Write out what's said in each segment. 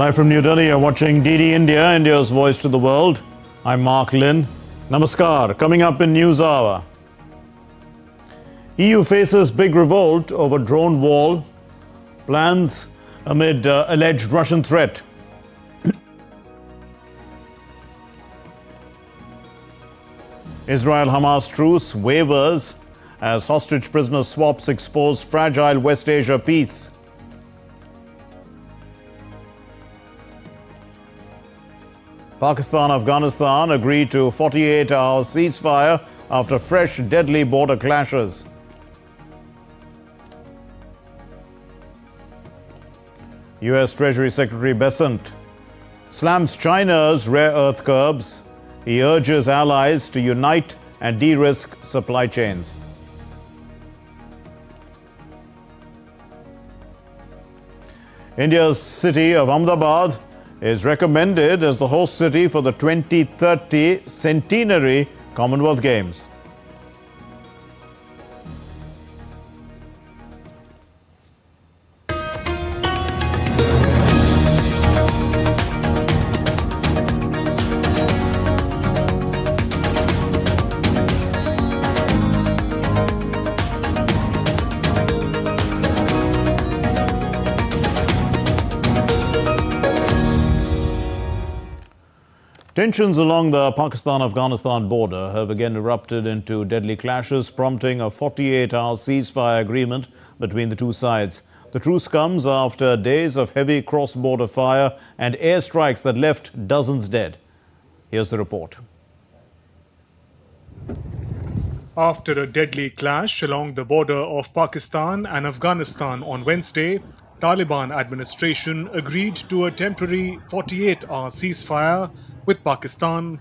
Live from New Delhi, you're watching DD India, India's voice to the world. I'm Mark Lynn. Namaskar. Coming up in News Hour. EU faces big revolt over drone wall plans amid alleged Russian threat. Israel-Hamas Truce Wavers as hostage prisoner swaps expose fragile West Asia peace. Pakistan-Afghanistan agree to 48-hour ceasefire after fresh deadly border clashes. US Treasury Secretary Bessent slams China's rare earth curbs. He urges allies to unite and de-risk supply chains. India's city of Ahmedabad is recommended as the host city for the 2030 centenary Commonwealth Games. Tensions along the Pakistan-Afghanistan border have again erupted into deadly clashes, prompting a 48-hour ceasefire agreement between the two sides. The truce comes after days of heavy cross-border fire and airstrikes that left dozens dead. Here's the report. After a deadly clash along the border of Pakistan and Afghanistan on Wednesday, Taliban administration agreed to a temporary 48-hour ceasefire with Pakistan.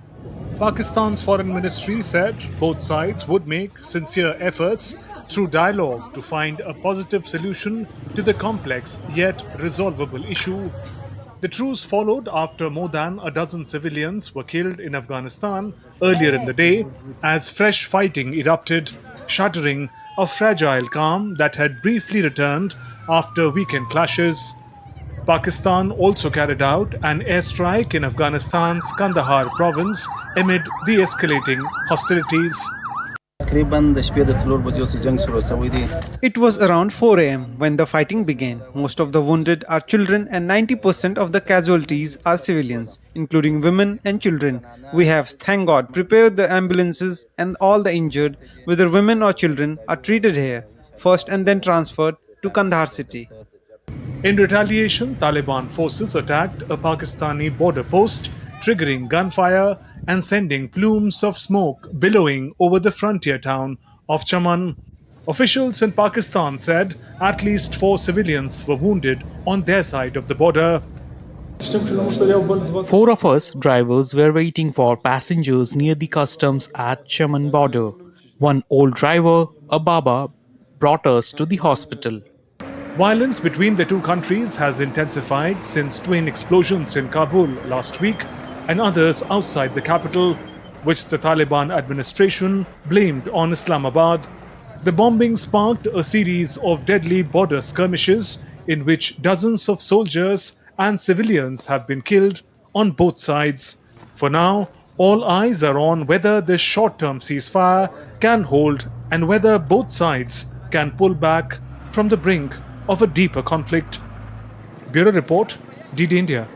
Pakistan's foreign ministry said both sides would make sincere efforts through dialogue to find a positive solution to the complex yet resolvable issue. The truce followed after more than a dozen civilians were killed in Afghanistan earlier in the day as fresh fighting erupted, shattering a fragile calm that had briefly returned after weekend clashes. Pakistan also carried out an airstrike in Afghanistan's Kandahar province amid the escalating hostilities. It was around 4 a.m. when the fighting began. Most of the wounded are children and 90% of the casualties are civilians, including women and children. We have, thank God, prepared the ambulances and all the injured, whether women or children, are treated here first and then transferred to Kandahar city. In retaliation, Taliban forces attacked a Pakistani border post, triggering gunfire and sending plumes of smoke billowing over the frontier town of Chaman. Officials in Pakistan said at least 4 civilians were wounded on their side of the border. 4 of us drivers were waiting for passengers near the customs at Chaman border. One old driver, a Baba, brought us to the hospital. Violence between the two countries has intensified since twin explosions in Kabul last week and others outside the capital, which the Taliban administration blamed on Islamabad. The bombing sparked a series of deadly border skirmishes in which dozens of soldiers and civilians have been killed on both sides. For now, all eyes are on whether this short-term ceasefire can hold and whether both sides can pull back from the brink of a deeper conflict. Bureau Report, DD India.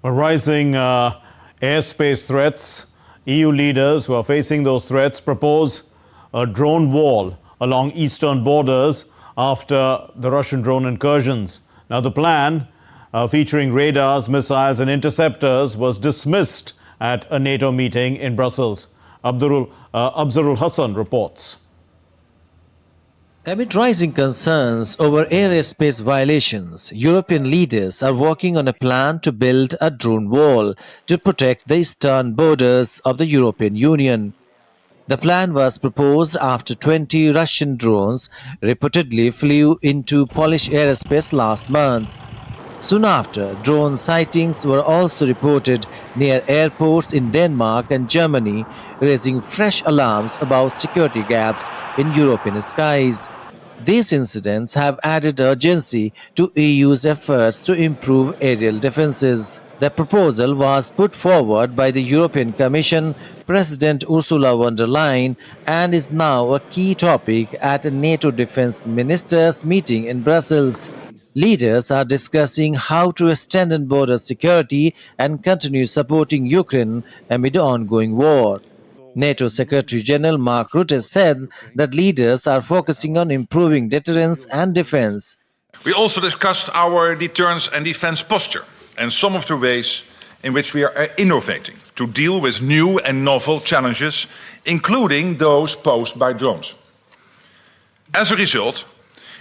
Rising airspace threats. EU leaders who are facing those threats propose a drone wall along eastern borders after the Russian drone incursions. Now, the plan, featuring radars, missiles and interceptors, was dismissed at a NATO meeting in Brussels. Abzarul Hassan reports. Amid rising concerns over airspace violations, European leaders are working on a plan to build a drone wall to protect the eastern borders of the European Union. The plan was proposed after 20 Russian drones reportedly flew into Polish airspace last month. Soon after, drone sightings were also reported near airports in Denmark and Germany, raising fresh alarms about security gaps in European skies. These incidents have added urgency to EU's efforts to improve aerial defenses. The proposal was put forward by the European Commission President Ursula von der Leyen and is now a key topic at a NATO defense ministers meeting in Brussels. Leaders are discussing how to strengthen border security and continue supporting Ukraine amid the ongoing war. NATO Secretary General Mark Rutte said that leaders are focusing on improving deterrence and defense. We also discussed our deterrence and defense posture and some of the ways in which we are innovating to deal with new and novel challenges, including those posed by drones. As a result,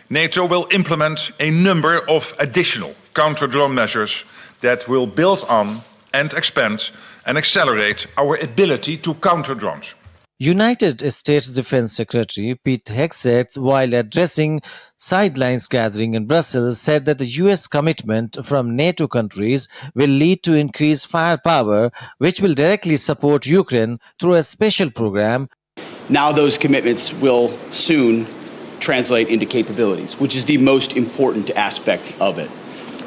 NATO will implement a number of additional counter-drone measures that will build on and expand and accelerate our ability to counter drones. United States Defense Secretary Pete Hegseth, while addressing sidelines gathering in Brussels, said that the US commitment from NATO countries will lead to increased firepower, which will directly support Ukraine through a special program. Now those commitments will soon translate into capabilities, which is the most important aspect of it.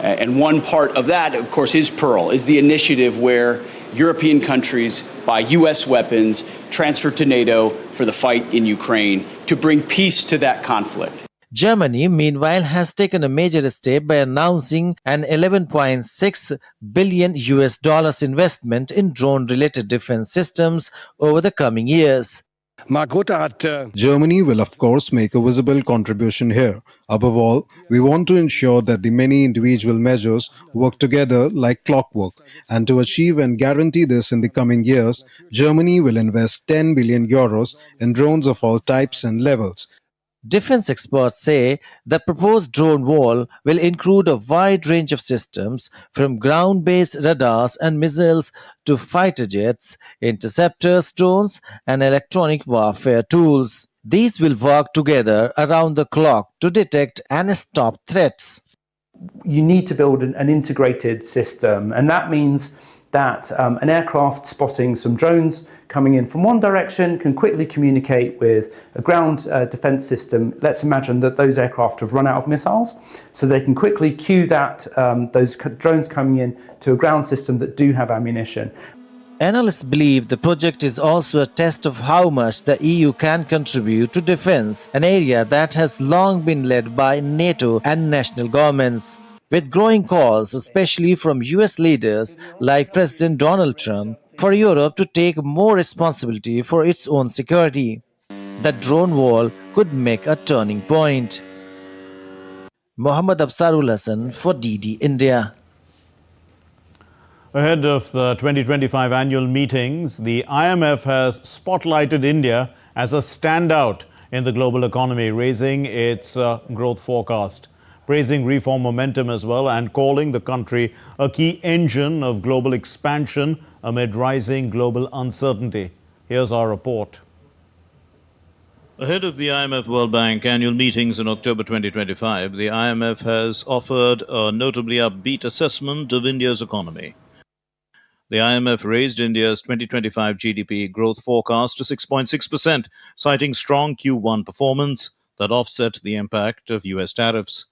And one part of that, of course, is Pearl, is the initiative where European countries buy US weapons, transfer to NATO for the fight in Ukraine to bring peace to that conflict. Germany, meanwhile, has taken a major step by announcing an $11.6 billion investment in drone-related defense systems over the coming years. Germany will of course make a visible contribution here. Above all, we want to ensure that the many individual measures work together like clockwork. And to achieve and guarantee this in the coming years, Germany will invest 10 billion euros in drones of all types and levels. Defense experts say the proposed drone wall will include a wide range of systems, from ground-based radars and missiles to fighter jets, interceptors, drones, and electronic warfare tools. These will work together around the clock to detect and stop threats. You need to build an integrated system, and that means that an aircraft spotting some drones coming in from one direction can quickly communicate with a ground defense system. Let's imagine that those aircraft have run out of missiles, so they can quickly cue that those drones coming in to a ground system that do have ammunition. Analysts believe the project is also a test of how much the EU can contribute to defense, an area that has long been led by NATO and national governments. With growing calls, especially from US leaders like President Donald Trump, for Europe to take more responsibility for its own security. The drone wall could make a turning point. Mohammad Absarul Hassan for DD India. Ahead of the 2025 annual meetings, the IMF has spotlighted India as a standout in the global economy, raising its growth forecast, praising reform momentum as well, and calling the country a key engine of global expansion amid rising global uncertainty. Here's our report. Ahead of the IMF World Bank annual meetings in October 2025, the IMF has offered a notably upbeat assessment of India's economy. The IMF raised India's 2025 GDP growth forecast to 6.6%, citing strong Q1 performance that offset the impact of US tariffs.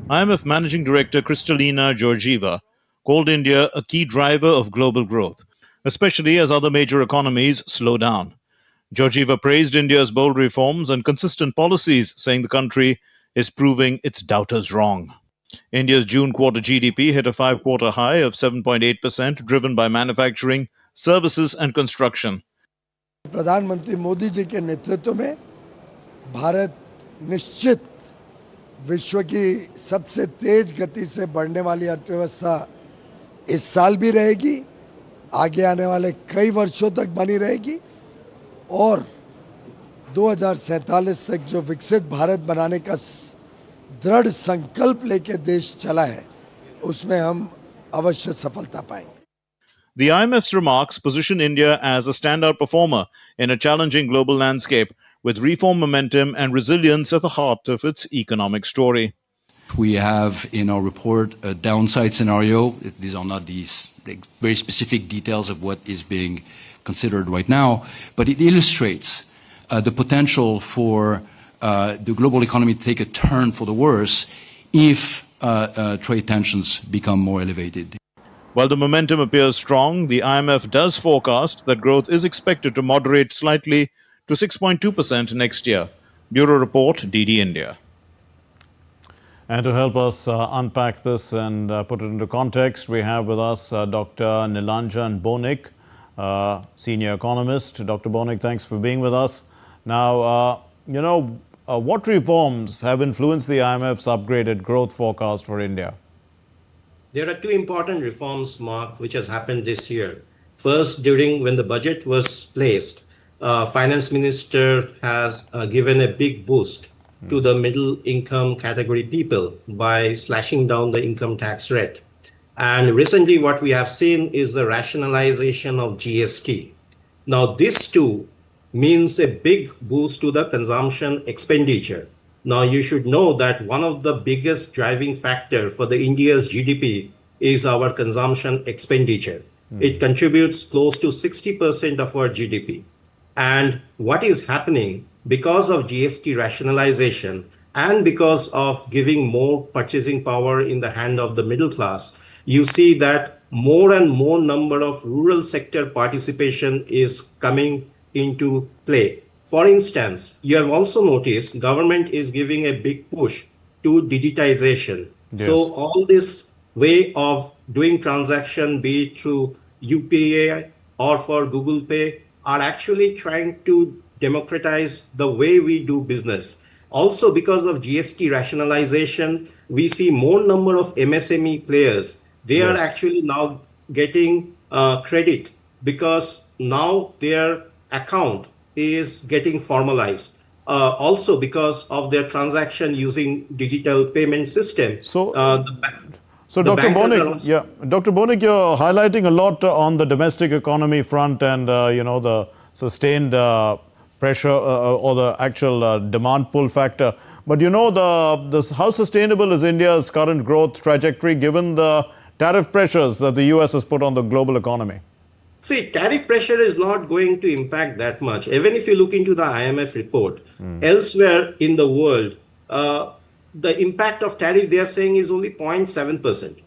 IMF Managing Director Kristalina Georgieva called India a key driver of global growth, especially as other major economies slow down. Georgieva praised India's bold reforms and consistent policies, saying the country is proving its doubters wrong. India's June quarter GDP hit a five-quarter high of 7.8%, driven by manufacturing, services and construction. प्रधानमंत्री मोदी जी के नेतृत्व में भारत निश्चित विश्व की सबसे तेज गति से बढ़ने वाली अर्थव्यवस्था इस साल भी रहेगी, आगे आने वाले कई वर्षों तक बनी रहेगी और 2047 तक जो विकसित भारत बनाने का दृढ़ संकल्प लेके देश चला है, उसमें हम अवश्य सफलता पाएंगे. The IMF's remarks position India as a standout performer in a challenging global landscape, with reform momentum and resilience at the heart of its economic story. We have in our report a downside scenario. These are not these very specific details of what is being considered right now, but it illustrates the potential for the global economy take a turn for the worse if trade tensions become more elevated. While the momentum appears strong, the IMF does forecast that growth is expected to moderate slightly to 6.2% next year. Bureau Report, DD India. And to help us unpack this and put it into context, we have with us Dr. Nilanjan Bonik, senior economist. Dr. Bonik, thanks for being with us. Now, what reforms have influenced the IMF's upgraded growth forecast for India? There are two important reforms, Mark, which has happened this year. First, when the budget was placed, Finance Minister has given a big boost to the middle income category people by slashing down the income tax rate. And recently what we have seen is the rationalization of GST. Now this too means a big boost to the consumption expenditure. Now you should know that one of the biggest driving factor for the India's GDP is our consumption expenditure. It contributes close to 60% of our GDP. And what is happening because of GST rationalization and because of giving more purchasing power in the hand of the middle class, you see that more and more number of rural sector participation is coming into play. For instance, you have also noticed government is giving a big push to digitization. Yes. So all this way of doing transaction, be it through UPI or for Google Pay, are actually trying to democratize the way we do business. Also, because of GST rationalization, we see more number of MSME players. They are actually now getting credit because now their account is getting formalized. Also because of their transaction using digital payment system. So Dr. Bonik, Dr. Bonik, you're highlighting a lot on the domestic economy front and the sustained pressure or the actual demand pull factor. But how sustainable is India's current growth trajectory given the tariff pressures that the US has put on the global economy? See, tariff pressure is not going to impact that much. Even if you look into the IMF report, elsewhere in the world, the impact of tariff they are saying is only 0.7%.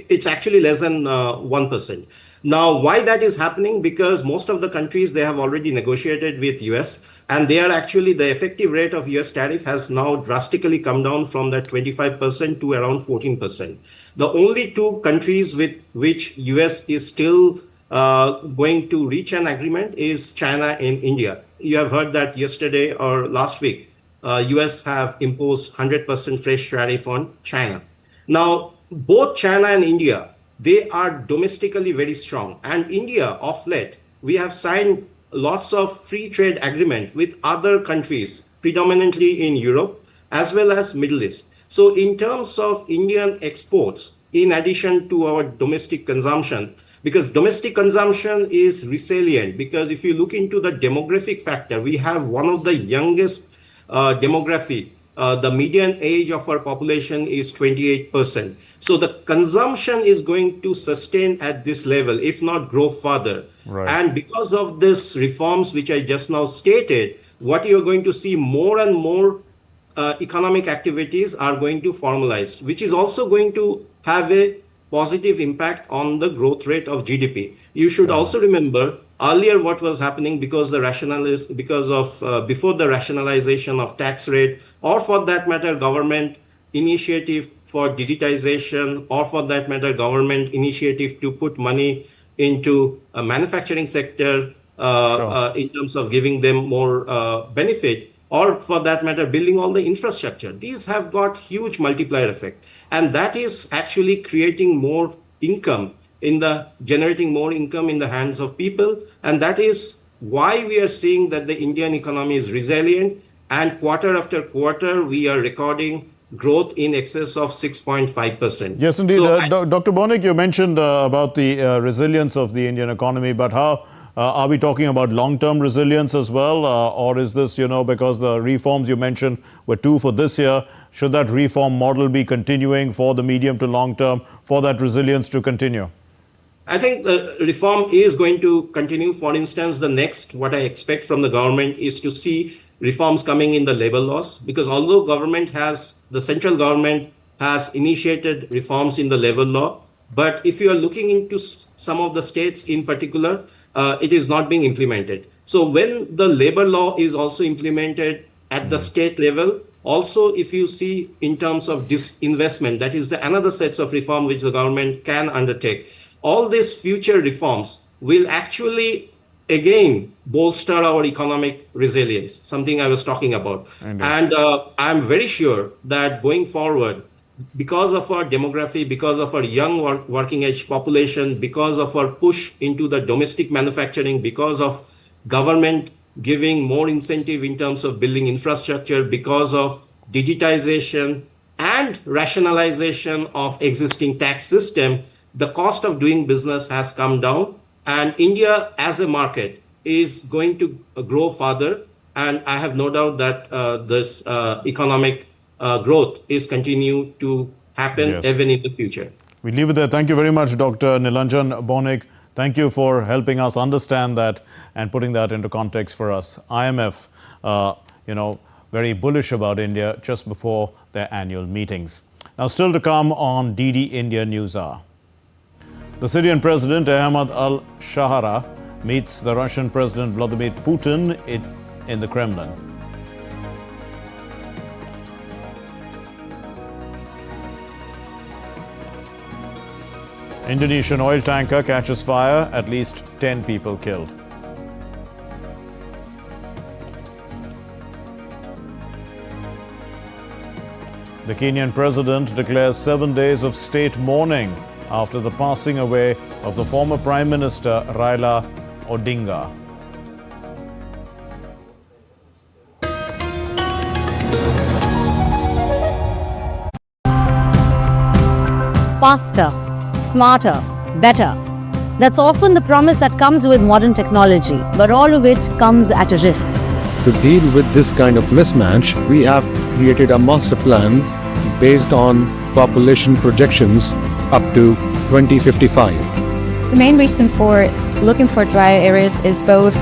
It's actually less than 1%. Now, why that is happening? Because most of the countries, they have already negotiated with US, and they are actually, the effective rate of US tariff has now drastically come down from that 25% to around 14%. The only two countries with which US is still going to reach an agreement is China and India. You have heard that yesterday or last week, US have imposed 100% fresh tariff on China. Now, both China and India, they are domestically very strong. And India, of late, we have signed lots of free trade agreement with other countries, predominantly in Europe, as well as Middle East. So in terms of Indian exports, in addition to our domestic consumption, because domestic consumption is resilient, because if you look into the demographic factor, we have one of the youngest demography. The median age of our population is 28%. So the consumption is going to sustain at this level, if not grow further. Right. And because of this reforms, which I just now stated, what you're going to see more and more economic activities are going to formalize, which is also going to have a positive impact on the growth rate of GDP. You should also remember earlier what was happening because before the rationalization of tax rate, or for that matter, government initiative for digitization, or for that matter, government initiative to put money into a manufacturing sector in terms of giving them more benefit, or for that matter, building all the infrastructure. These have got huge multiplier effect. And that is actually creating more income generating more income in the hands of people. And that is why we are seeing that the Indian economy is resilient. And quarter after quarter, we are recording growth in excess of 6.5%. Yes, indeed. So, Dr. Bonik, you mentioned about the resilience of the Indian economy, but how are we talking about long-term resilience as well? Or is this, because the reforms you mentioned were 2 for this year, should that reform model be continuing for the medium to long term for that resilience to continue? I think the reform is going to continue. For instance, what I expect from the government is to see reforms coming in the labor laws, because although the central government has initiated reforms in the labor law, but if you are looking into some of the states in particular, it is not being implemented. So when the labor law is also implemented at the state level, also if you see in terms of disinvestment, that is another sets of reform which the government can undertake. All these future reforms will actually again bolster our economic resilience, something I was talking about. Indeed. And I'm very sure that going forward, because of our demography, because of our young working age population, because of our push into the domestic manufacturing, because of government giving more incentive in terms of building infrastructure, because of digitization and rationalization of existing tax system, the cost of doing business has come down, and India as a market is going to grow further. And I have no doubt that this economic growth is continue to happen Yes. even in the future. We leave it there. Thank you very much, Dr. Nilanjan Bonig. Thank you for helping us understand that and putting that into context for us. IMF, very bullish about India just before their annual meetings. Now, still to come on DD India News Hour. The Syrian President Ahmad al-Shahara meets the Russian President Vladimir Putin in the Kremlin. Indonesian oil tanker catches fire, at least 10 people killed. The Kenyan president declares 7 days of state mourning after the passing away of the former Prime Minister Raila Odinga. Faster, smarter, better. That's often the promise that comes with modern technology, but all of it comes at a risk. To deal with this kind of mismatch, we have created a master plan based on population projections up to 2055. The main reason for looking for dry areas is both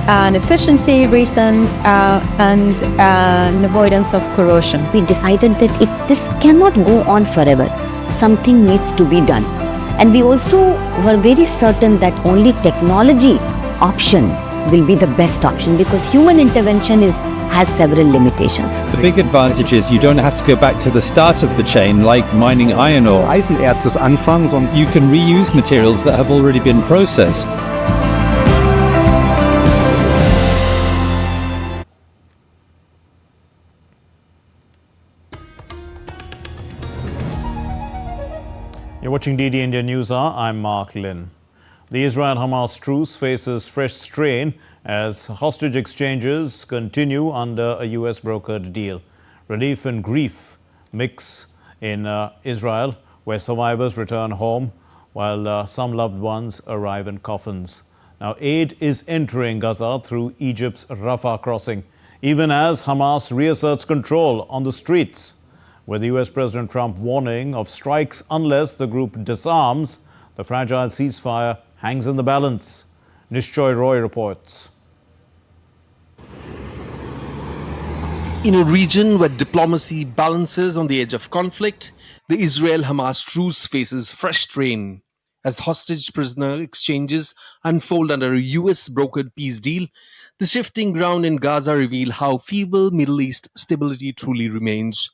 an efficiency reason and an avoidance of corrosion. We decided that this cannot go on forever. Something needs to be done. And we also were very certain that only technology option will be the best option, because human intervention has several limitations. The big advantage is you don't have to go back to the start of the chain like mining iron ore. Eisenerz des Anfangs, und you can reuse materials that have already been processed. You're watching DD India News Hour. I'm Mark Lynn. The Israel-Hamas truce faces fresh strain as hostage exchanges continue under a US-brokered deal. Relief and grief mix in Israel, where survivors return home while some loved ones arrive in coffins. Now, aid is entering Gaza through Egypt's Rafah crossing, even as Hamas reasserts control on the streets, with US President Trump warning of strikes unless the group disarms. The fragile ceasefire hangs in the balance. Nishchoy Roy reports. In a region where diplomacy balances on the edge of conflict, the Israel-Hamas truce faces fresh strain. As hostage prisoner exchanges unfold under a US-brokered peace deal, the shifting ground in Gaza reveal how feeble Middle East stability truly remains.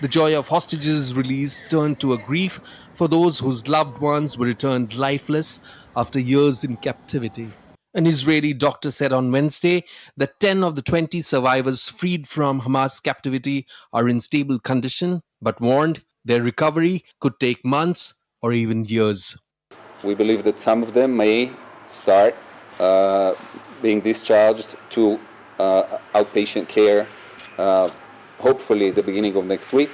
The joy of hostages' release turned to a grief for those whose loved ones were returned lifeless after years in captivity. An Israeli doctor said on Wednesday that 10 of the 20 survivors freed from Hamas captivity are in stable condition, but warned their recovery could take months or even years. We believe that some of them may start being discharged to outpatient care hopefully at the beginning of next week,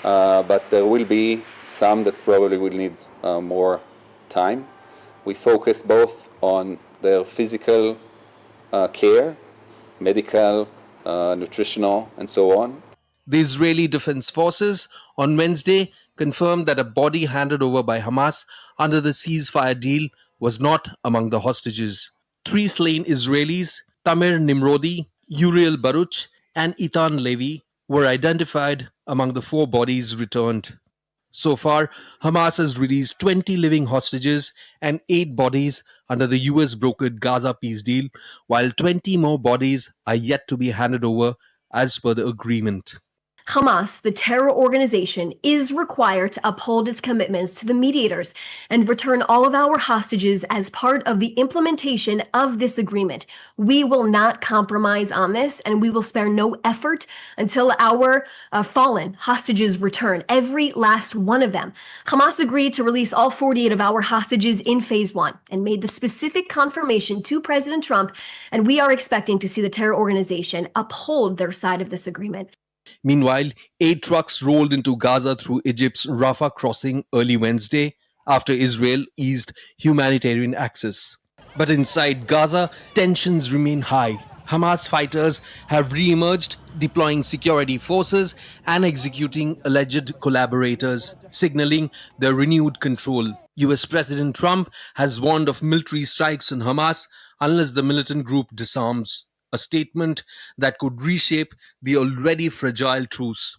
but there will be some that probably will need more time. We focus both on their physical care, medical, nutritional, and so on. The Israeli Defense Forces on Wednesday confirmed that a body handed over by Hamas under the ceasefire deal was not among the hostages. 3 slain Israelis, Tamir Nimrodi, Uriel Baruch, and Ethan Levy were identified among the 4 bodies returned. So far, Hamas has released 20 living hostages and 8 bodies under the US brokered Gaza peace deal, while 20 more bodies are yet to be handed over as per the agreement. Hamas, the terror organization, is required to uphold its commitments to the mediators and return all of our hostages as part of the implementation of this agreement. We will not compromise on this, and we will spare no effort until our fallen hostages return, every last one of them. Hamas agreed to release all 48 of our hostages in phase 1 and made the specific confirmation to President Trump, and we are expecting to see the terror organization uphold their side of this agreement. Meanwhile, 8 trucks rolled into Gaza through Egypt's Rafah crossing early Wednesday after Israel eased humanitarian access. But inside Gaza, tensions remain high. Hamas fighters have re-emerged, deploying security forces and executing alleged collaborators, signaling their renewed control. US President Trump has warned of military strikes on Hamas unless the militant group disarms, a statement that could reshape the already fragile truce.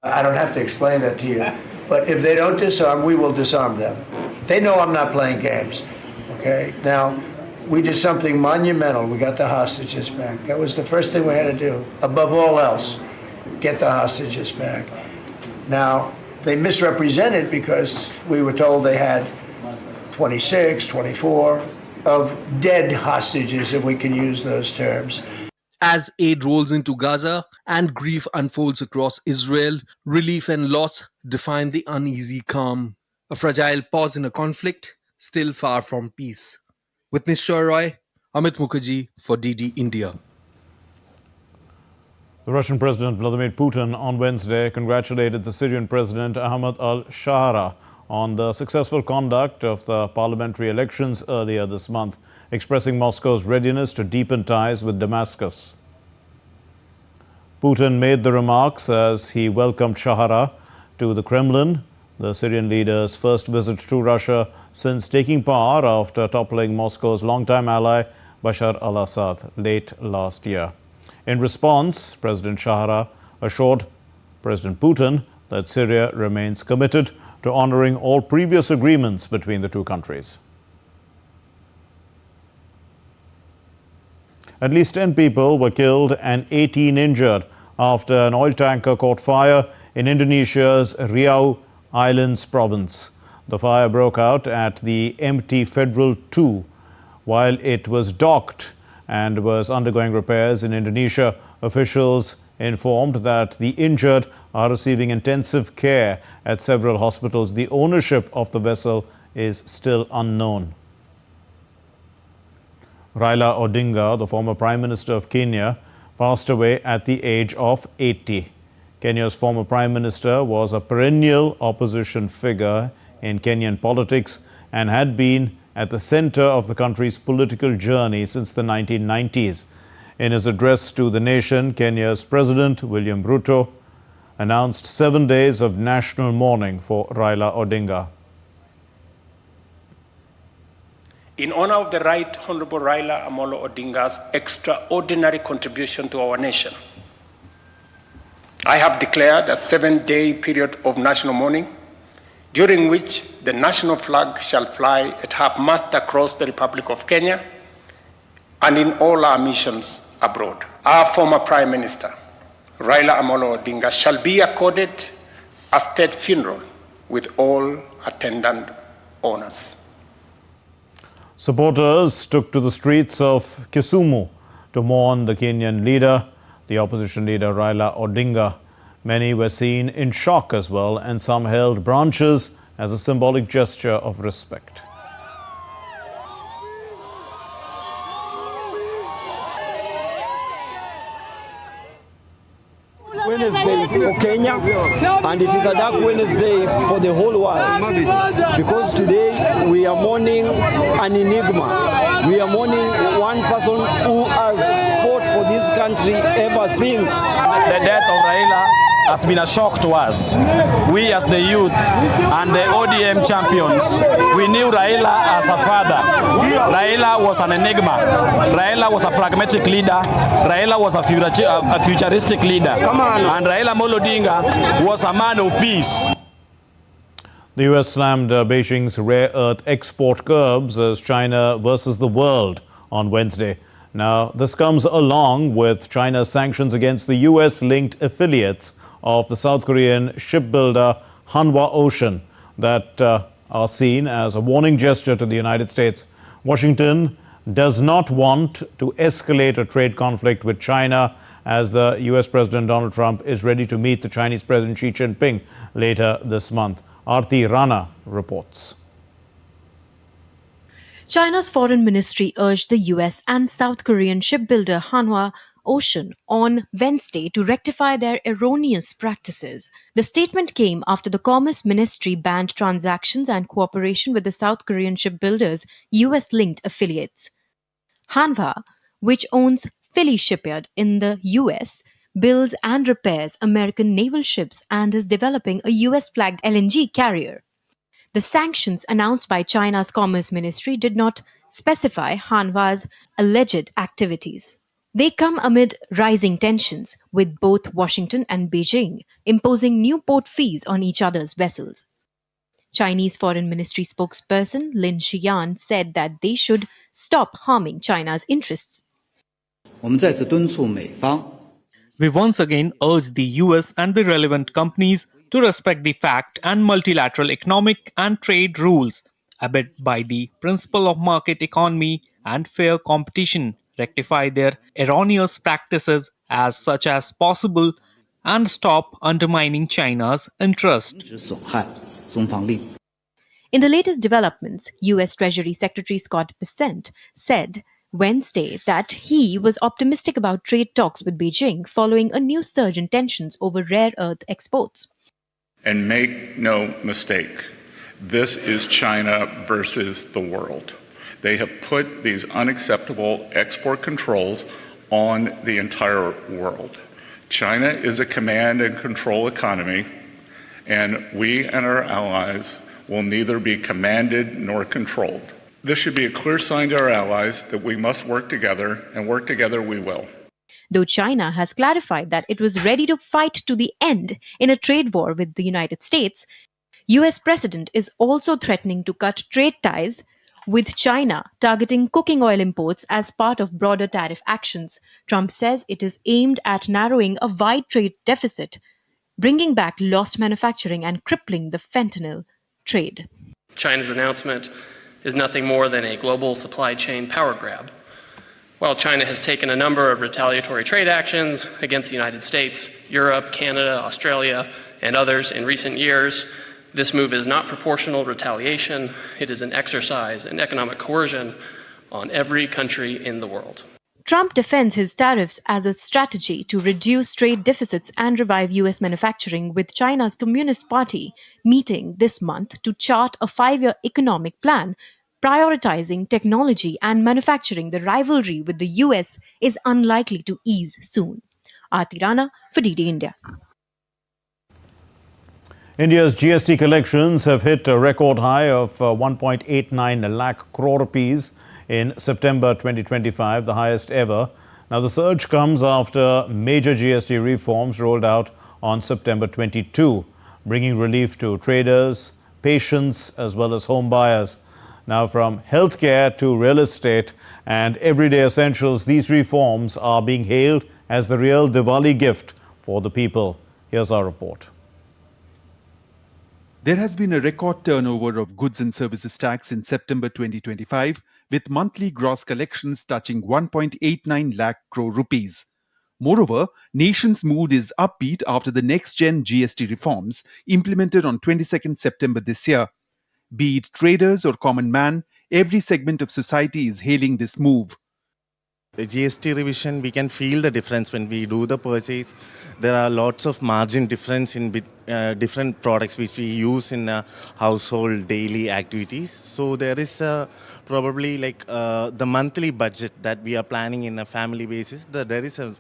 I don't have to explain that to you, but if they don't disarm, we will disarm them. They know I'm not playing games, okay? Now, we did something monumental. We got the hostages back. That was the first thing we had to do. Above all else, get the hostages back. Now, they misrepresented because we were told they had 26, 24 of dead hostages, if we can use those terms. As aid rolls into Gaza and grief unfolds across Israel, relief and loss define the uneasy calm. A fragile pause in a conflict, still far from peace. With Nishar Roy, Amit Mukherjee for DD India. The Russian President Vladimir Putin on Wednesday congratulated the Syrian President Ahmad al-Shara on the successful conduct of the parliamentary elections earlier this month, expressing Moscow's readiness to deepen ties with Damascus. Putin made the remarks as he welcomed Shahara to the Kremlin, the Syrian leader's first visit to Russia since taking power after toppling Moscow's longtime ally Bashar al-Assad late last year. In response, President Shahara assured President Putin that Syria remains committed to honoring all previous agreements between the two countries. At least 10 people were killed and 18 injured after an oil tanker caught fire in Indonesia's Riau Islands province. The fire broke out at the MT Federal 2 while it was docked and was undergoing repairs in Indonesia. Officials informed that the injured are receiving intensive care at several hospitals. The ownership of the vessel is still unknown. Raila Odinga, the former Prime Minister of Kenya, passed away at the age of 80. Kenya's former Prime Minister was a perennial opposition figure in Kenyan politics and had been at the center of the country's political journey since the 1990s. In his address to the nation, Kenya's President William Ruto announced 7 days of national mourning for Raila Odinga. In honor of the Right Honorable Raila Amolo Odinga's extraordinary contribution to our nation, I have declared a 7-day period of national mourning, during which the national flag shall fly at half-mast across the Republic of Kenya and in all our missions abroad. Our former Prime Minister, Raila Amolo Odinga, shall be accorded a state funeral with all attendant honors. Supporters took to the streets of Kisumu to mourn the Kenyan leader, the opposition leader Raila Odinga. Many were seen in shock as well, and some held branches as a symbolic gesture of respect. Wednesday for Kenya, and it is a dark Wednesday for the whole world, because today we are mourning an enigma. We are mourning one person who has fought for this country ever since. The death of Raila has been a shock to us. We as the youth and the ODM champions, we knew Raila as a father. Raila was an enigma. Raila was a pragmatic leader. Raila was a futuristic leader. And Raila Amolo Odinga was a man of peace. The US slammed Beijing's rare earth export curbs as China versus the world on Wednesday. Now, this comes along with China's sanctions against the US-linked affiliates of the South Korean shipbuilder Hanwha Ocean that are seen as a warning gesture to the United States. Washington does not want to escalate a trade conflict with China as the US President Donald Trump is ready to meet the Chinese President Xi Jinping later this month. Aarti Rana reports. China's foreign ministry urged the US and South Korean shipbuilder Hanwha Ocean on Wednesday to rectify their erroneous practices. The statement came after the Commerce Ministry banned transactions and cooperation with the South Korean shipbuilder's US-linked affiliates. Hanwha, which owns Philly Shipyard in the US, builds and repairs American naval ships and is developing a US-flagged LNG carrier. The sanctions announced by China's Commerce Ministry did not specify Hanwha's alleged activities. They come amid rising tensions, with both Washington and Beijing imposing new port fees on each other's vessels. Chinese Foreign Ministry spokesperson Lin Xiyan said that they should stop harming China's interests. We once again urge the US and the relevant companies to respect the fact and multilateral economic and trade rules, abide by the principle of market economy and fair competition, rectify their erroneous practices as such as possible, and stop undermining China's interest. In the latest developments, US Treasury Secretary Scott Bessent said Wednesday that he was optimistic about trade talks with Beijing following a new surge in tensions over rare earth exports. And make no mistake, this is China versus the world. They have put these unacceptable export controls on the entire world. China is a command and control economy, and we and our allies will neither be commanded nor controlled. This should be a clear sign to our allies that we must work together, and work together we will. Though China has clarified that it was ready to fight to the end in a trade war with the United States, US President is also threatening to cut trade ties with China, targeting cooking oil imports as part of broader tariff actions. Trump says it is aimed at narrowing a wide trade deficit, bringing back lost manufacturing and crippling the fentanyl trade. China's announcement is nothing more than a global supply chain power grab. While China has taken a number of retaliatory trade actions against the United States, Europe, Canada, Australia, and others in recent years, this move is not proportional retaliation. It is an exercise in economic coercion on every country in the world. Trump defends his tariffs as a strategy to reduce trade deficits and revive US manufacturing, with China's Communist Party meeting this month to chart a 5-year economic plan prioritizing technology and manufacturing. The rivalry with the US is unlikely to ease soon. Aarti Rana for DD India. India's GST collections have hit a record high of 1.89 lakh crore rupees in September 2025, the highest ever. Now, the surge comes after major GST reforms rolled out on September 22, bringing relief to traders, patients, as well as home buyers. Now, from healthcare to real estate and everyday essentials, these reforms are being hailed as the real Diwali gift for the people. Here's our report. There has been a record turnover of goods and services tax in September 2025, with monthly gross collections touching 1.89 lakh crore rupees. Moreover, nation's mood is upbeat after the next-gen GST reforms implemented on 22nd September this year. Be it traders or common man, every segment of society is hailing this move. GST revision, we can feel the difference when we do the purchase. There are lots of margin difference in different products which we use in household daily activities. So there is probably like the monthly budget that we are planning in a family basis. There is a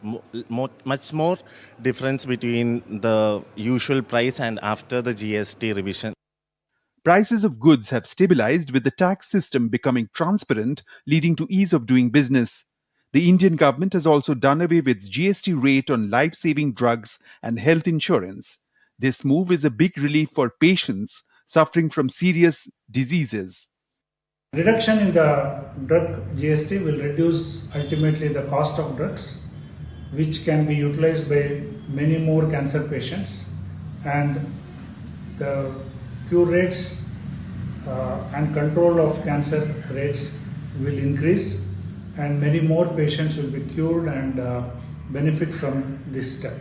much more difference between the usual price and after the GST revision. Prices of goods have stabilized with the tax system becoming transparent, leading to ease of doing business. The Indian government has also done away with GST rate on life-saving drugs and health insurance. This move is a big relief for patients suffering from serious diseases. Reduction in the drug GST will reduce ultimately the cost of drugs, which can be utilized by many more cancer patients, and the cure rates and control of cancer rates will increase, and many more patients will be cured and benefit from this step.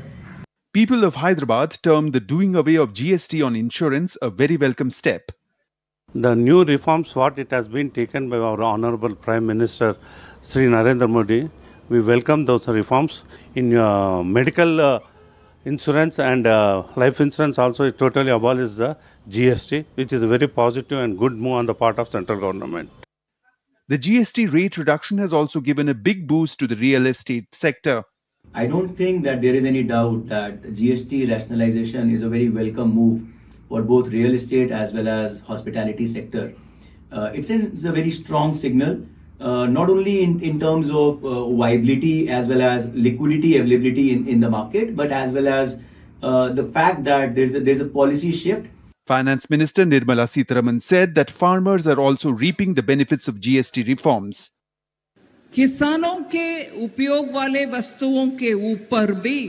People of Hyderabad termed the doing away of GST on insurance a very welcome step. The new reforms, what it has been taken by our Honorable Prime Minister Sri Narendra Modi, we welcome those reforms. In medical insurance and life insurance also, it totally abolishes the GST, which is a very positive and good move on the part of central government. The GST rate reduction has also given a big boost to the real estate sector. I don't think that there is any doubt that GST rationalization is a very welcome move for both real estate as well as hospitality sector. It's a very strong signal, not only in terms of viability as well as liquidity availability in the market, but as well as the fact that there's a policy shift. Finance Minister Nirmala Sitharaman said that farmers are also reaping the benefits of GST reforms. किसानों के उपयोग वाले वस्तुओं के ऊपर भी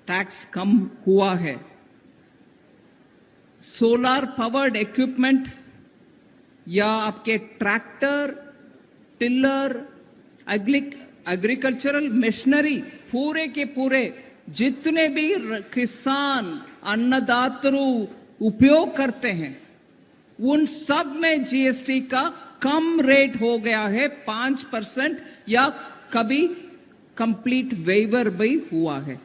tax कम हुआ है। सोलर पावर्ड इक्विपमेंट या आपके ट्रैक्टर, टिलर, एग्रीकल्चरल मशीनरी, पूरे के पूरे जितने भी किसान अन्नदाता उपयोग करते हैं, उन सब में जीएसटी का कम रेट हो गया है 5% या कभी कंप्लीट वेवर भी हुआ है।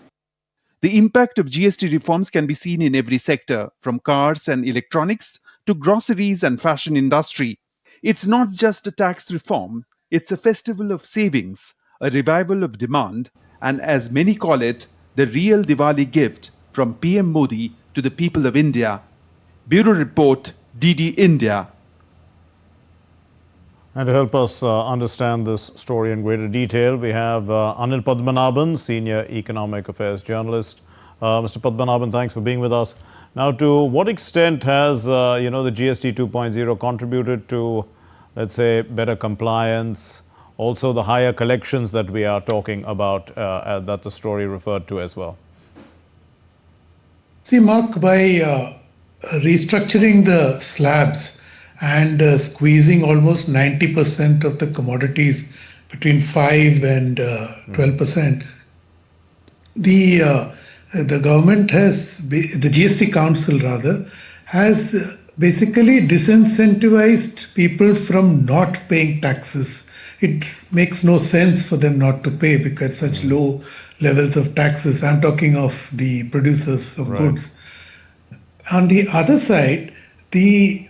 The impact of GST reforms can be seen in every sector, from cars and electronics to groceries and fashion industry. It's not just a tax reform, it's a festival of savings, a revival of demand, and as many call it, the real Diwali gift from PM Modi to the people of India. Bureau Report, DD India. And to help us understand this story in greater detail, we have Anil Padmanabhan, Senior Economic Affairs Journalist. Mr. Padmanabhan, thanks for being with us. Now, to what extent has, the GST 2.0 contributed to, let's say, better compliance, also the higher collections that we are talking about, that the story referred to as well? See, Mark, by restructuring the slabs and squeezing almost 90% of the commodities between 5 and 12%, the government has, the GST Council rather, has basically disincentivized people from not paying taxes. It makes no sense for them not to pay because such low levels of taxes. I'm talking of the producers of goods. On the other side, the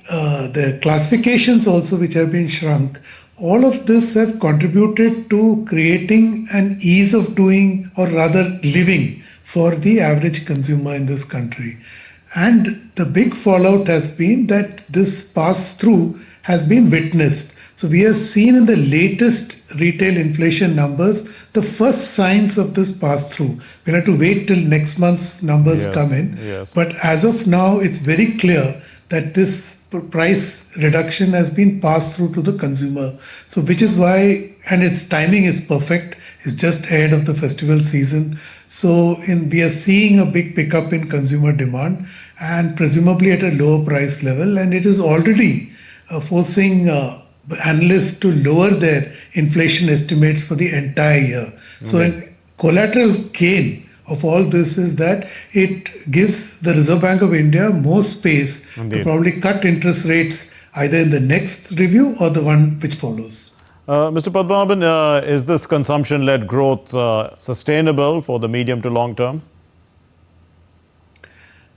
classifications also which have been shrunk, all of this have contributed to creating an ease of doing or rather living for the average consumer in this country. And the big fallout has been that this pass-through has been witnessed. So we have seen in the latest retail inflation numbers the first signs of this pass-through. We'll have to wait till next month's numbers come in. But as of now, it's very clear that this price reduction has been passed through to the consumer. So which is why, and its timing is perfect, it's just ahead of the festival season. So we are seeing a big pickup in consumer demand and presumably at a lower price level. And it is already forcing analysts to lower their inflation estimates for the entire year. So a collateral gain of all this is that it gives the Reserve Bank of India more space to probably cut interest rates either in the next review or the one which follows. Mr. Padmanabhan, is this consumption-led growth sustainable for the medium to long term?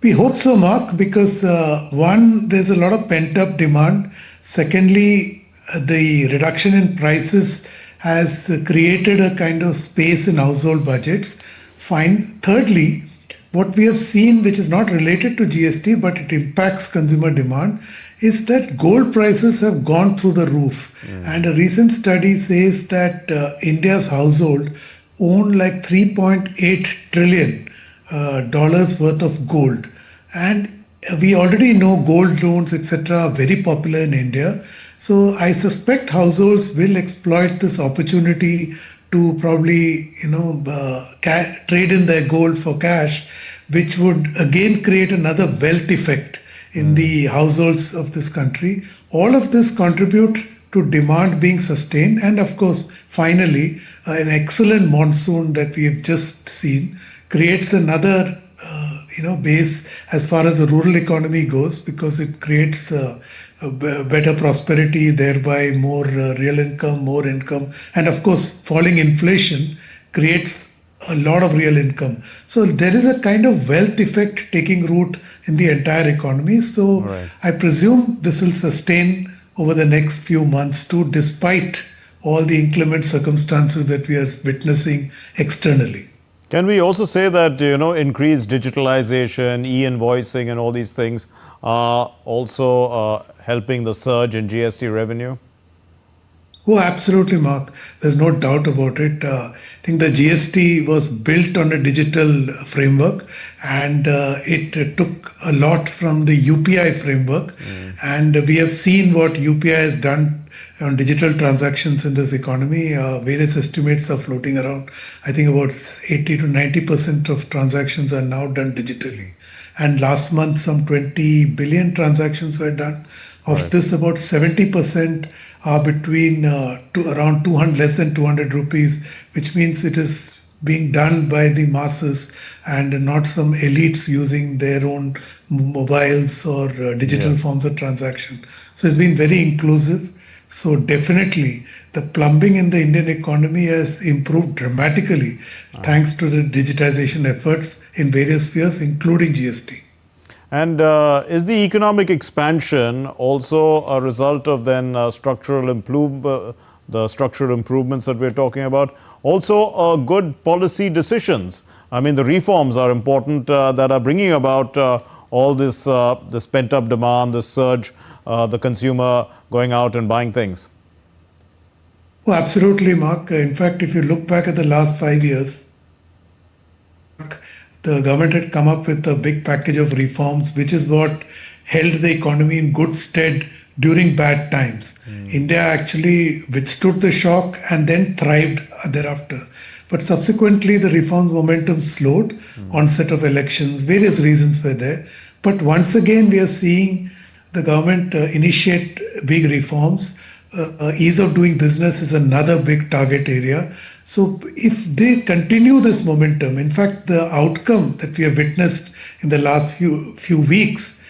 We hope so, Mark, because one, there's a lot of pent-up demand. Secondly, the reduction in prices has created a kind of space in household budgets. Fine. Thirdly, what we have seen, which is not related to GST, but it impacts consumer demand, is that gold prices have gone through the roof. And a recent study says that India's household own like $3.8 trillion dollars worth of gold. And we already know gold loans, etc., are very popular in India. So I suspect households will exploit this opportunity to probably, trade in their gold for cash, which would again create another wealth effect in the households of this country. All of this contribute to demand being sustained. And of course, finally, an excellent monsoon that we have just seen creates another base as far as the rural economy goes, because it creates a better prosperity, thereby more real income, more income. And of course, falling inflation creates a lot of real income. So there is a kind of wealth effect taking root in the entire economy. So I presume this will sustain over the next few months too, despite all the inclement circumstances that we are witnessing externally. Can we also say that, increased digitalization, e-invoicing and all these things are also helping the surge in GST revenue? Oh, absolutely, Mark. There's no doubt about it. I think the GST was built on a digital framework, and it took a lot from the UPI framework. And we have seen what UPI has done on digital transactions in this economy. Various estimates are floating around. I think about 80 to 90% of transactions are now done digitally. And last month, some 20 billion transactions were done. Of this, about 70% are between around 200, less than 200 rupees, which means it is being done by the masses and not some elites using their own mobiles or digital forms of transaction. So it's been very inclusive. So definitely the plumbing in the Indian economy has improved dramatically thanks to the digitization efforts in various spheres, including GST. And is the economic expansion also a result of then the structural improvements that we're talking about? Also, good policy decisions. I mean, the reforms are important that are bringing about all this pent-up demand, this surge, the consumer going out and buying things. Oh, absolutely, Mark. In fact, if you look back at the last 5 years, the government had come up with a big package of reforms, which is what held the economy in good stead during bad times. India actually withstood the shock and then thrived thereafter. But subsequently, the reforms momentum slowed, onset of elections, various reasons were there. But once again, we are seeing the government initiate big reforms. Ease of doing business is another big target area. So if they continue this momentum, in fact, the outcome that we have witnessed in the last few weeks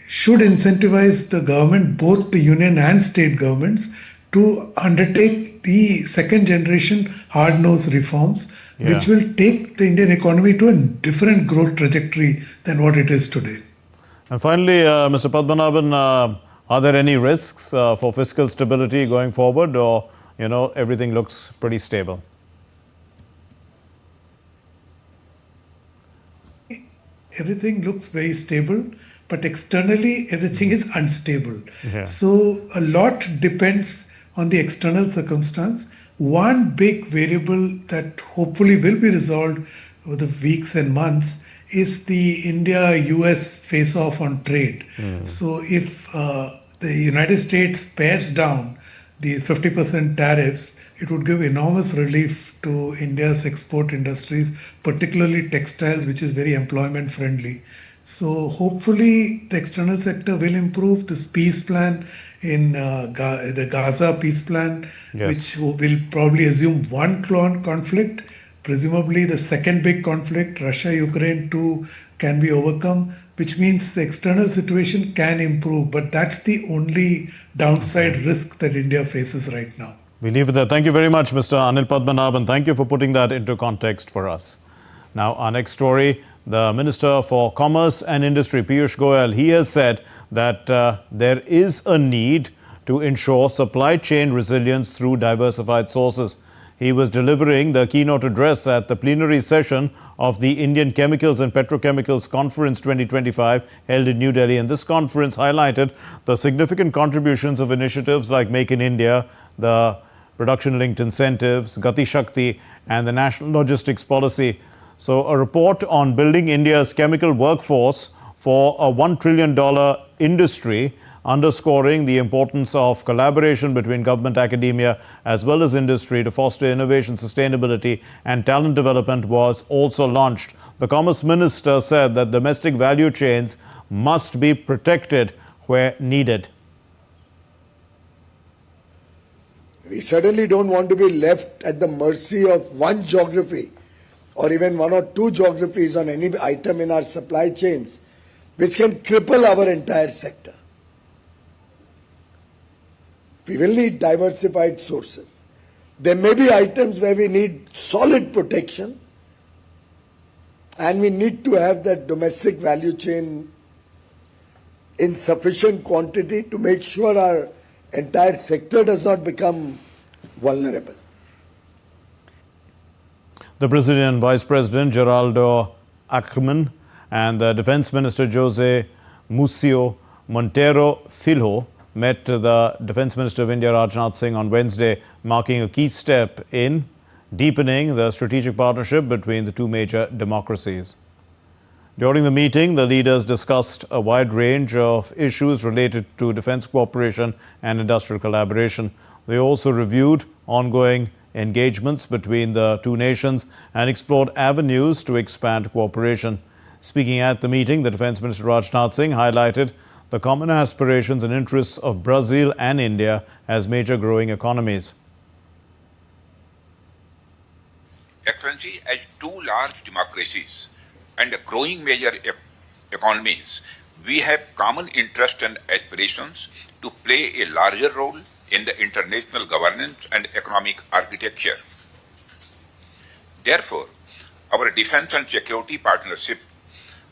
should incentivize the government, both the union and state governments, to undertake the second generation hard-nosed reforms, which will take the Indian economy to a different growth trajectory than what it is today. And finally, Mr. Padmanabhan, are there any risks for fiscal stability going forward, or everything looks pretty stable? Everything looks very stable, but externally everything is unstable. So a lot depends on the external circumstance. One big variable that hopefully will be resolved over the weeks and months is the India-US face-off on trade. So if the United States pares down the 50% tariffs, it would give enormous relief to India's export industries, particularly textiles, which is very employment friendly. So hopefully the external sector will improve. This peace plan in the Gaza peace plan, which will probably assume one conflict. Presumably the second big conflict, Russia-Ukraine too, can be overcome, which means the external situation can improve. But that's the only downside risk that India faces right now. We leave it there. Thank you very much, Mr. Anil Padmanabhan. Thank you for putting that into context for us. Now, our next story, the Minister for Commerce and Industry, Piyush Goyal, he has said that there is a need to ensure supply chain resilience through diversified sources. He was delivering the keynote address at the plenary session of the Indian Chemicals and Petrochemicals Conference 2025 held in New Delhi. And this conference highlighted the significant contributions of initiatives like Make in India, the production-linked incentives, Gati Shakti, and the National Logistics Policy. So a report on building India's chemical workforce for a $1 trillion industry, underscoring the importance of collaboration between government, academia, as well as industry to foster innovation, sustainability, and talent development, was also launched. The Commerce Minister said that domestic value chains must be protected where needed. We certainly don't want to be left at the mercy of one geography or even one or two geographies on any item in our supply chains, which can cripple our entire sector. We will need diversified sources. There may be items where we need solid protection, and we need to have that domestic value chain in sufficient quantity to make sure our entire sector does not become vulnerable. The Brazilian Vice President Geraldo Alckmin and the Defense Minister Jose Múcio Monteiro Filho met the Defense Minister of India Rajnath Singh on Wednesday, marking a key step in deepening the strategic partnership between the two major democracies. During the meeting, the leaders discussed a wide range of issues related to defense cooperation and industrial collaboration. They also reviewed ongoing engagements between the two nations and explored avenues to expand cooperation. Speaking at the meeting, the Defense Minister Rajnath Singh highlighted the common aspirations and interests of Brazil and India as major growing economies. Excellency, as two large democracies and growing major economies, we have common interests and aspirations to play a larger role in the international governance and economic architecture. Therefore, our defense and security partnership,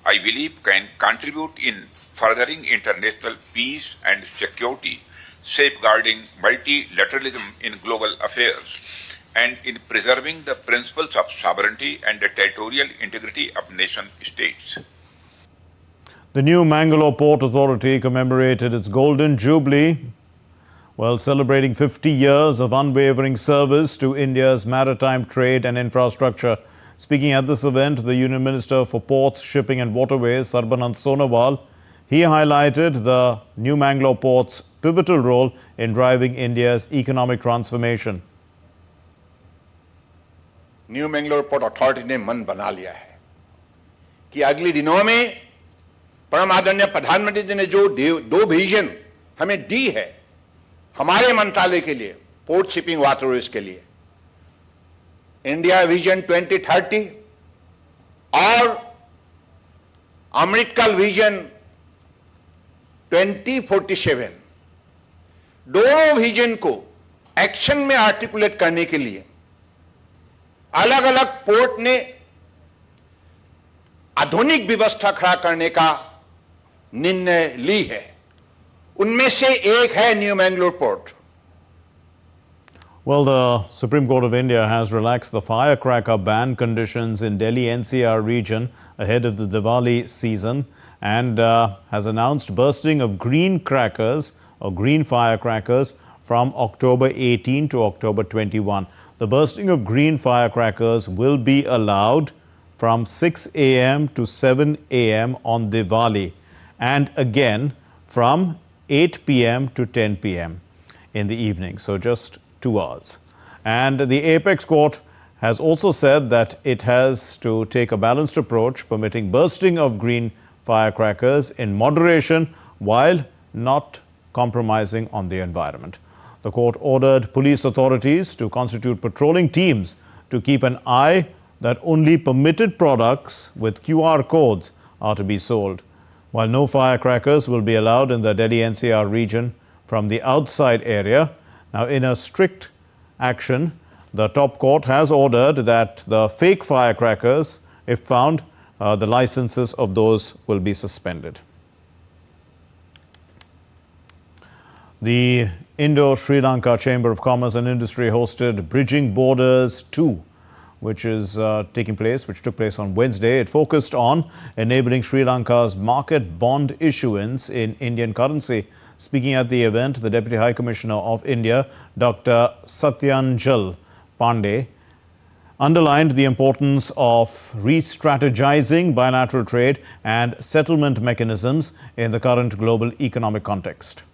I believe, can contribute in furthering international peace and security, safeguarding multilateralism in global affairs, and in preserving the principles of sovereignty and the territorial integrity of nation states. The new Mangalore Port Authority commemorated its Golden Jubilee while celebrating 50 years of unwavering service to India's maritime trade and infrastructure. Speaking at this event, the Union Minister for Ports, Shipping and Waterways, Sarbanand Sonowal, he highlighted the new Mangalore Port's pivotal role in driving India's economic transformation. New Mangalore port authority ने मन बना लिया है कि अगले दिनों में परम आदरणीय प्रधानमंत्री जी ने जो दो विजन हमें दी है हमारे मंत्रालय के लिए, पोर्ट शिपिंग वाटरवेज के लिए, इंडिया विजन 2030 और अमेरिकन विजन 2047, दोनों विजन को एक्शन में आर्टिकुलेट करने के लिए अलग अलग पोर्ट ने आधुनिक व्यवस्था खड़ा करने का निर्णय ली है. उनमें से एक है new Mangalore port. Well, the Supreme Court of India has relaxed the firecracker ban conditions in Delhi NCR region ahead of the Diwali season and has announced bursting of green crackers or green firecrackers from October 18 to October 21. The bursting of green firecrackers will be allowed from 6 a.m. to 7 a.m. on Diwali and again from 8 p.m. to 10 p.m. in the evening, so just 2 hours. And the Apex Court has also said that it has to take a balanced approach, permitting bursting of green firecrackers in moderation while not compromising on the environment. The court ordered police authorities to constitute patrolling teams to keep an eye that only permitted products with QR codes are to be sold, while no firecrackers will be allowed in the Delhi NCR region from the outside area. Now, in a strict action. The top court has ordered that the fake firecrackers, if found, the licenses of those will be suspended. The Indo-Sri Lanka Chamber of Commerce and Industry hosted Bridging Borders 2, which took place on Wednesday. It focused on enabling Sri Lanka's market bond issuance in Indian currency. Speaking at the event, the Deputy High Commissioner of India, Dr. Satyanjal Pandey, underlined the importance of re-strategizing bilateral trade and settlement mechanisms in the current global economic context.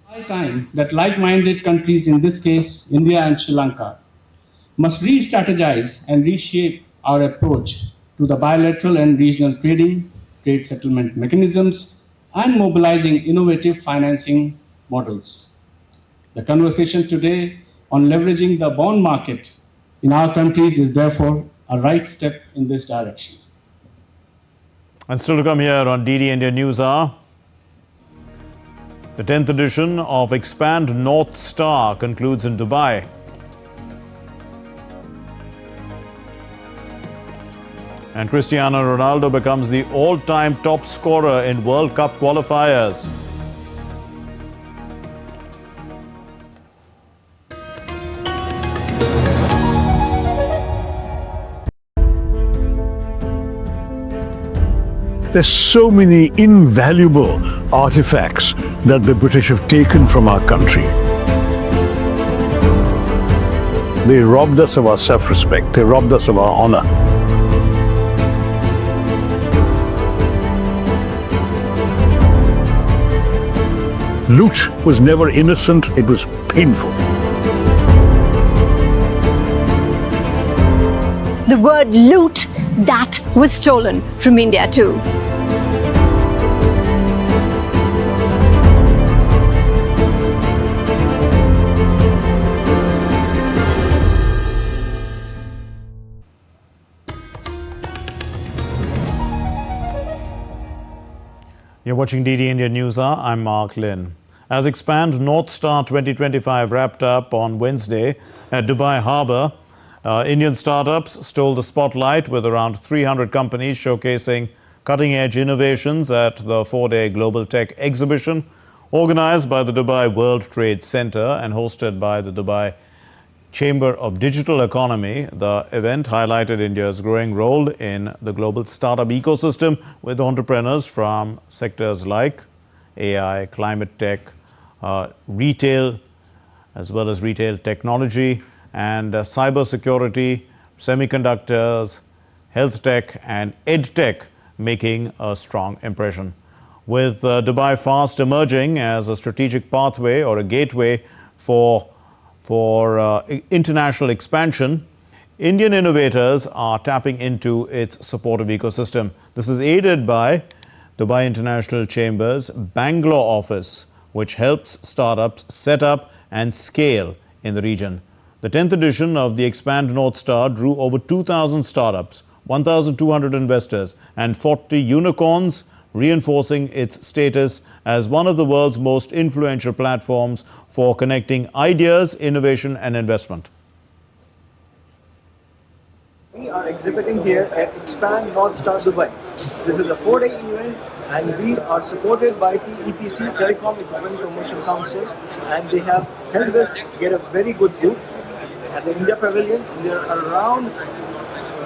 High time that like-minded countries, in this case India and Sri Lanka, must re-strategize and reshape our approach to the bilateral and regional trading, trade settlement mechanisms, and mobilizing innovative financing models. The conversation today on leveraging the bond market in our countries is therefore a right step in this direction. And still to come here on DD India News Hour, the 10th edition of Expand North Star concludes in Dubai. And Cristiano Ronaldo becomes the all-time top scorer in World Cup qualifiers. There's so many invaluable artifacts that the British have taken from our country. They robbed us of our self-respect. They robbed us of our honor. Loot was never innocent. It was painful. The word loot, that was stolen from India too. You're watching DD India News Hour. I'm Mark Lynn. As Expand North Star 2025 wrapped up on Wednesday at Dubai Harbour, Indian startups stole the spotlight with around 300 companies showcasing cutting-edge innovations at the 4-day Global Tech Exhibition, organized by the Dubai World Trade Center and hosted by the Dubai Chamber of Digital Economy. The event highlighted India's growing role in the global startup ecosystem with entrepreneurs from sectors like AI, climate tech, retail, as well as retail technology and cybersecurity, semiconductors, health tech and ed tech making a strong impression. With Dubai fast emerging as a strategic pathway or a gateway for international expansion, Indian innovators are tapping into its supportive ecosystem. This is aided by Dubai International Chamber's Bangalore office, which helps startups set up and scale in the region. The 10th edition of the Expand North Star drew over 2,000 startups, 1,200 investors and 40 unicorns, reinforcing its status as one of the world's most influential platforms for connecting ideas, innovation and investment. We are exhibiting here at Expand North Star Dubai. This is a 4-day event and we are supported by TEPC, Telecom Equipment Promotion Council, and they have helped us get a very good booth at the India Pavilion. There are around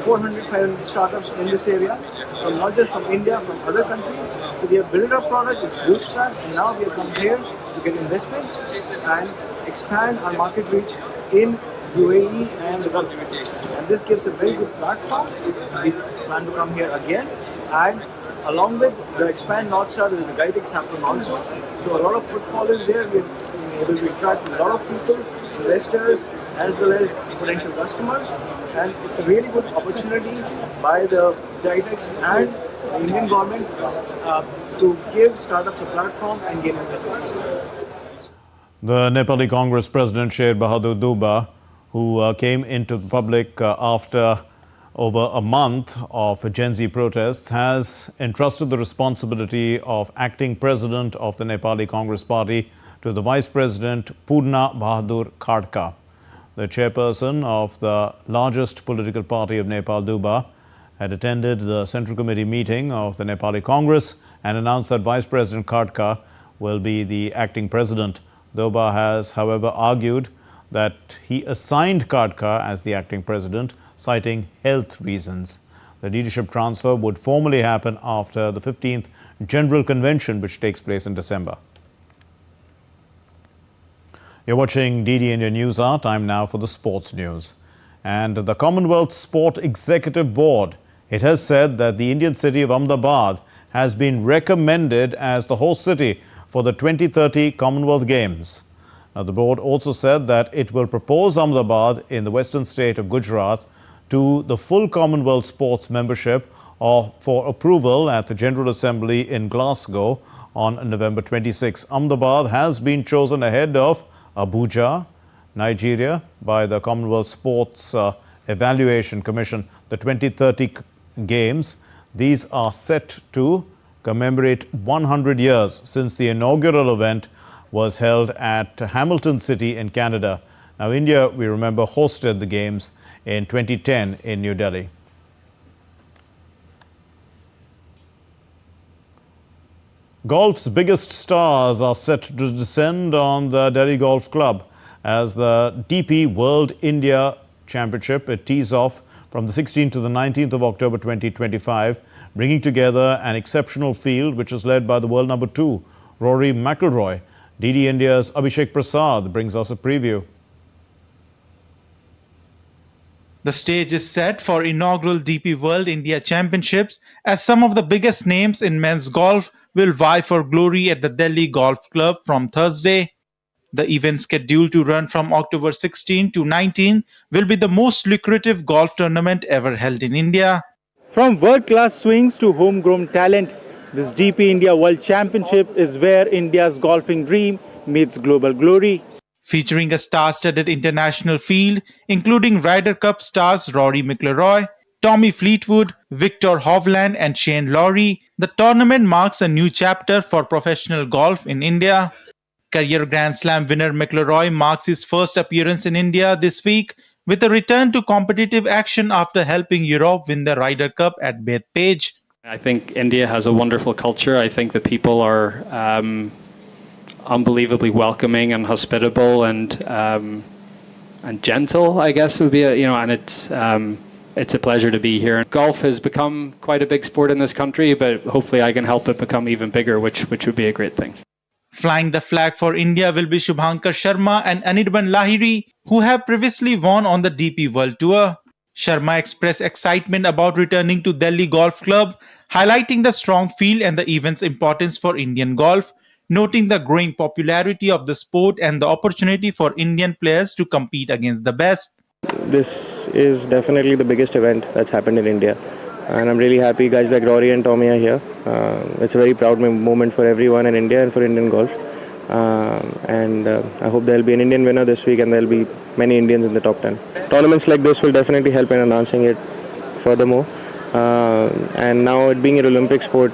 400-500 startups in this area, from not just from India, from other countries. So we have built our product, it's bootstrapped, and now we have come here to get investments and expand our market reach in UAE and the Gulf. And this gives a very good platform. We plan to come here again, and along with the Expand North Star, there is a GuideX happening also. So a lot of footfall is there. We've been able to attract a lot of people, investors, as well as potential customers. And it's a really good opportunity by the GuideX and the Indian government to give startups a platform and gain investments. The Nepali Congress President Sher Bahadur Dubba, who came into the public after over a month of Gen Z protests, has entrusted the responsibility of acting president of the Nepali Congress Party to the Vice President Purna Bahadur Khadka. The chairperson of the largest political party of Nepal, Duba, had attended the Central Committee meeting of the Nepali Congress and announced that Vice President Khadka will be the acting president. Duba has, however, argued that he assigned Khadka as the acting president, citing health reasons. The leadership transfer would formally happen after the 15th General Convention, which takes place in December. You're watching DD India News Hour. Time now for the sports news. And the Commonwealth Sport Executive Board, it has said that the Indian city of Ahmedabad has been recommended as the host city for the 2030 Commonwealth Games. Now, the board also said that it will propose Ahmedabad in the western state of Gujarat to the full Commonwealth Sports membership for approval at the General Assembly in Glasgow on November 26. Ahmedabad has been chosen ahead of Abuja, Nigeria, by the Commonwealth Sports Evaluation Commission. The 2030 Games, these are set to commemorate 100 years since the inaugural event was held at Hamilton City in Canada. Now, India, we remember, hosted the Games in 2010 in New Delhi. Golf's biggest stars are set to descend on the Delhi Golf Club as the DP World India Championship. It tees off from the 16th to the 19th of October 2025, bringing together an exceptional field which is led by the world number 2, Rory McIlroy. DD India's Abhishek Prasad brings us a preview. The stage is set for inaugural DP World India Championships as some of the biggest names in men's golf will vie for glory at the Delhi Golf Club from Thursday. The event, scheduled to run from October 16 to 19, will be the most lucrative golf tournament ever held in India. From world-class swings to homegrown talent, this DP India World Championship is where India's golfing dream meets global glory. Featuring a star-studded international field, including Ryder Cup stars Rory McIlroy, Tommy Fleetwood, Victor Hovland and Shane Lowry, the tournament marks a new chapter for professional golf in India. Career Grand Slam winner McIlroy marks his first appearance in India this week with a return to competitive action after helping Europe win the Ryder Cup at Bethpage. I think India has a wonderful culture. I think the people are unbelievably welcoming and hospitable and gentle, I guess would be and it's a pleasure to be here. Golf has become quite a big sport in this country, but hopefully I can help it become even bigger, which would be a great thing. Flying the flag for India will be Shubhankar Sharma and Anirban Lahiri, who have previously won on the DP World Tour. Sharma expressed excitement about returning to Delhi Golf Club, highlighting the strong field and the event's importance for Indian golf, noting the growing popularity of the sport and the opportunity for Indian players to compete against the best. This is definitely the biggest event that's happened in India, and I'm really happy guys like Rory and Tommy are here. It's a very proud moment for everyone in India and for Indian golf. I hope there'll be an Indian winner this week and there'll be many Indians in the top 10. Tournaments like this will definitely help in enhancing it furthermore. And now it being an Olympic sport,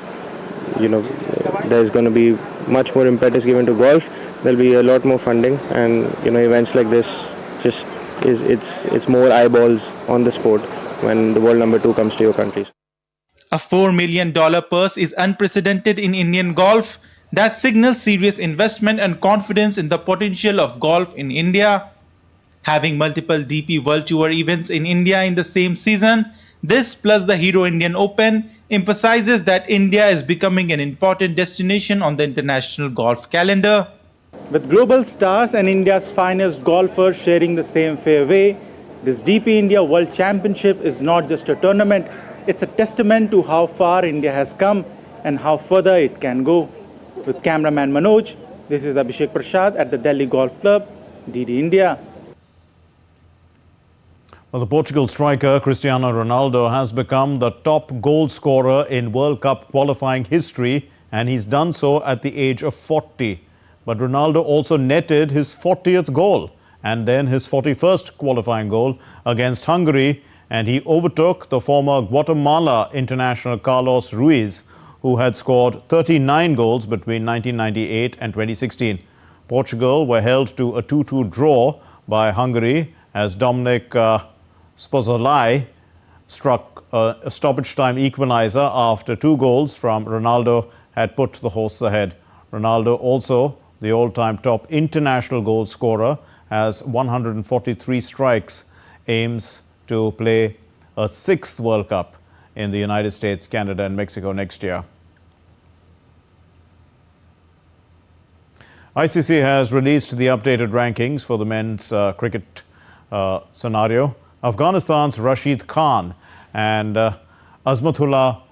there's going to be much more impetus given to golf. There'll be a lot more funding, and events like this just it's more eyeballs on the sport when the world number 2 comes to your country. A $4 million purse is unprecedented in Indian golf. That signals serious investment and confidence in the potential of golf in India. Having multiple DP World Tour events in India in the same season, this plus the Hero Indian Open emphasizes that India is becoming an important destination on the international golf calendar. With global stars and India's finest golfers sharing the same fairway, this DP India World Championship is not just a tournament, it's a testament to how far India has come and how further it can go. With cameraman Manoj, this is Abhishek Prasad at the Delhi Golf Club, DD India. Well, the Portugal striker Cristiano Ronaldo has become the top goal scorer in World Cup qualifying history, and he's done so at the age of 40. But Ronaldo also netted his 40th goal and then his 41st qualifying goal against Hungary, and he overtook the former Guatemala international Carlos Ruiz, who had scored 39 goals between 1998 and 2016. Portugal were held to a 2-2 draw by Hungary as Dominic Szoboszlai struck a stoppage time equalizer after 2 goals from Ronaldo had put the hosts ahead. Ronaldo, also the all-time top international goal scorer, has 143 strikes, aims to play a 6th World Cup in the United States, Canada and Mexico next year. ICC has released the updated rankings for the men's cricket scenario. Afghanistan's Rashid Khan and Azmatullah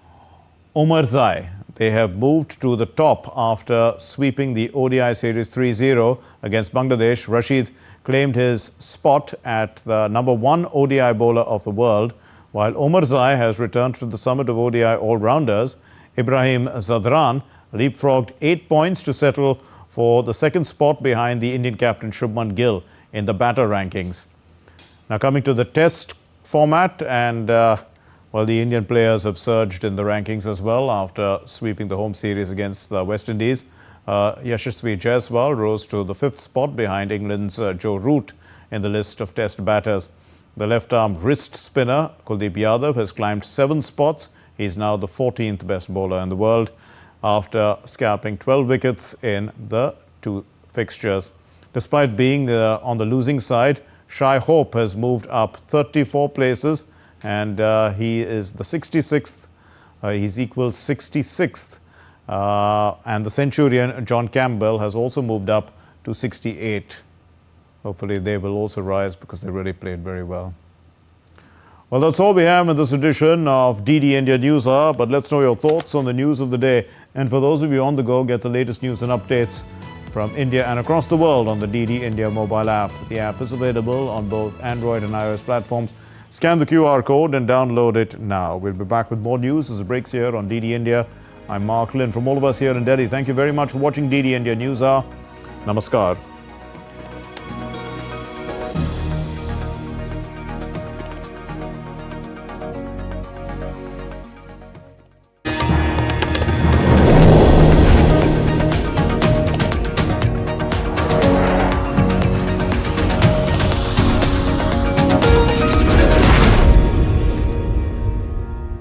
Omarzai, they have moved to the top after sweeping the ODI series 3-0 against Bangladesh. Rashid claimed his spot at the #1 ODI bowler of the world, while Omarzai has returned to the summit of ODI all-rounders. Ibrahim Zadran leapfrogged 8 points to settle for the 2nd spot behind the Indian captain Shubman Gill in the batter rankings. Now coming to the test format, and well, the Indian players have surged in the rankings as well after sweeping the home series against the West Indies. Yashasvi Jaiswal rose to the 5th spot behind England's Joe Root in the list of test batters. The left-arm wrist spinner Kuldeep Yadav has climbed 7 spots. He's now the 14th best bowler in the world after scalping 12 wickets in the 2 fixtures. Despite being on the losing side, Shai Hope has moved up 34 places and he is the 66th. He's equals 66th. And the Centurion John Campbell has also moved up to 68. Hopefully they will also rise because they really played very well. Well, that's all we have in this edition of DD India News Hour, but let's know your thoughts on the news of the day. And for those of you on the go, get the latest news and updates from India and across the world on the DD India mobile app. The app is available on both Android and iOS platforms. Scan the QR code and download it now. We'll be back with more news as it breaks here on DD India. I'm Mark Lynn. From all of us here in Delhi, thank you very much for watching DD India News Hour. Namaskar.